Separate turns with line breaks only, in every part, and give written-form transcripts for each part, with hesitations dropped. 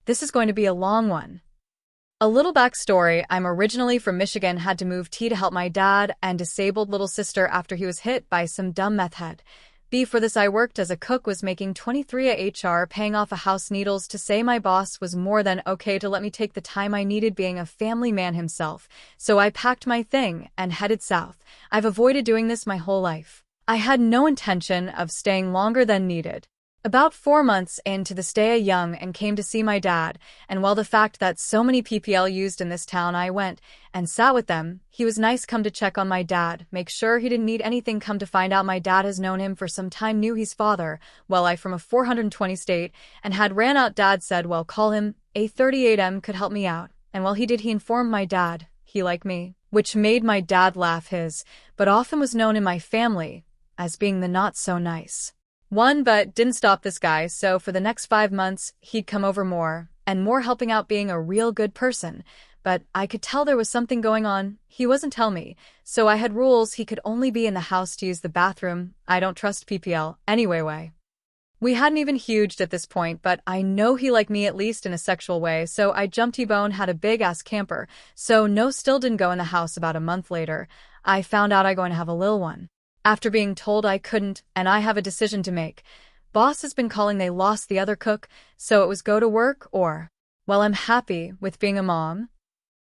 This is going to be a long one. A little backstory, I'm originally from Michigan, had to move T to help my dad and disabled little sister after he was hit by some dumb meth head. B, for this I worked as a cook, was making 23 a HR, paying off a house needles to say my boss was more than okay to let me take the time I needed, being a family man himself. So I packed my thing and headed south. I've avoided doing this my whole life. I had no intention of staying longer than needed. About 4 months into the stay young and came to see my dad, and while the fact that so many PPL used in this town, I went and sat with them. He was nice, come to check on my dad, make sure he didn't need anything. Come to find out my dad has known him for some time, knew he's father, well I from a 420 state, and had ran out. Dad said, well, call him, a 38M could help me out, and while he did, he informed my dad, he like me, which made my dad laugh his, but often was known in my family as being the not so nice one, but didn't stop this guy, so for the next 5 months, he'd come over more and more, helping out, being a real good person. But I could tell there was something going on. He wasn't tell me, so I had rules. He could only be in the house to use the bathroom. I don't trust PPL anyway. We hadn't even huged at this point, but I know he liked me, at least in a sexual way, so I jumped. T-Bone had a big-ass camper, so no, still didn't go in the house. About a month later, I found out I going to have a lil one. After being told I couldn't, and I have a decision to make. Boss has been calling, they lost the other cook, so it was go to work or, well, I'm happy with being a mom.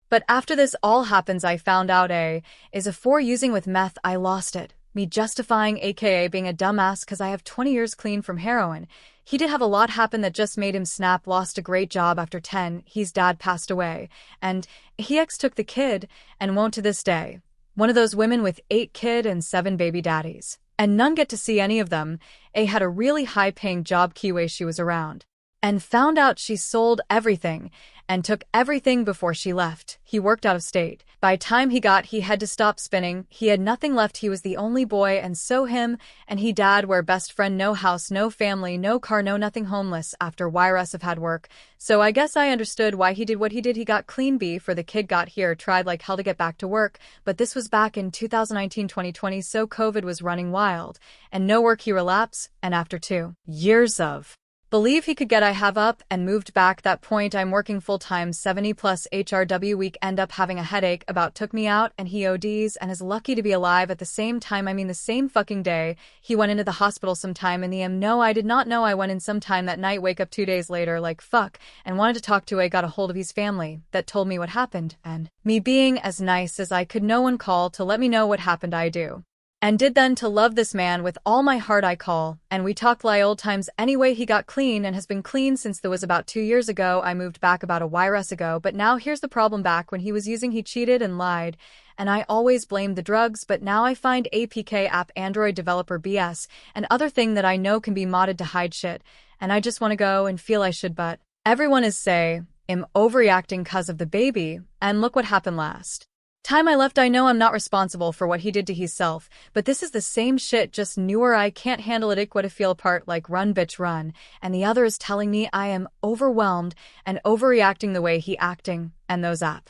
But after this all happens, I found out A is a 4 using with meth. I lost it. Me justifying aka being a dumbass cause I have 20 years clean from heroin. He did have a lot happen that just made him snap. Lost a great job after 10, his dad passed away, and he ex took the kid and won't to this day. One of those women with 8 kids and 7 baby daddies. And none get to see any of them. A had a really high-paying job keyway she was around. And found out she sold everything and took everything before she left. He worked out of state. By time he got, he had to stop spinning. He had nothing left. He was the only boy, and so him and he dad were best friend. No house, no family, no car, no nothing, homeless after YRS have had work. So I guess I understood why he did what he did. He got clean B for the kid got here, tried like hell to get back to work, but this was back in 2019-2020, so COVID was running wild. And no work, he relapsed, and after 2 years of believe he could get I have up and moved back. That point I'm working full-time 70 plus HRW week, end up having a headache, about took me out, and he ODs and is lucky to be alive at the same time. I mean the same fucking day. He went into the hospital sometime in the No, I did not know. I went in sometime that night, wake up 2 days later like fuck, and wanted to talk to got a hold of his family that told me what happened, and me being as nice as I could, no one called to let me know what happened. I do. And did then to love this man with all my heart. I call, and we talk lie old times. Anyway, he got clean and has been clean since that was about 2 years ago. I moved back about a YRS ago, but now here's the problem. Back when he was using, he cheated and lied, and I always blamed the drugs, but now I find APK app Android developer BS and other thing that I know can be modded to hide shit, and I just want to go and feel I should, but everyone is say, I'm overreacting cause of the baby, and look what happened last time I left. I know I'm not responsible for what he did to himself, but this is the same shit, just newer. I can't handle it. What to feel apart like run bitch run, and the other is telling me I am overwhelmed and overreacting the way he acting, and those app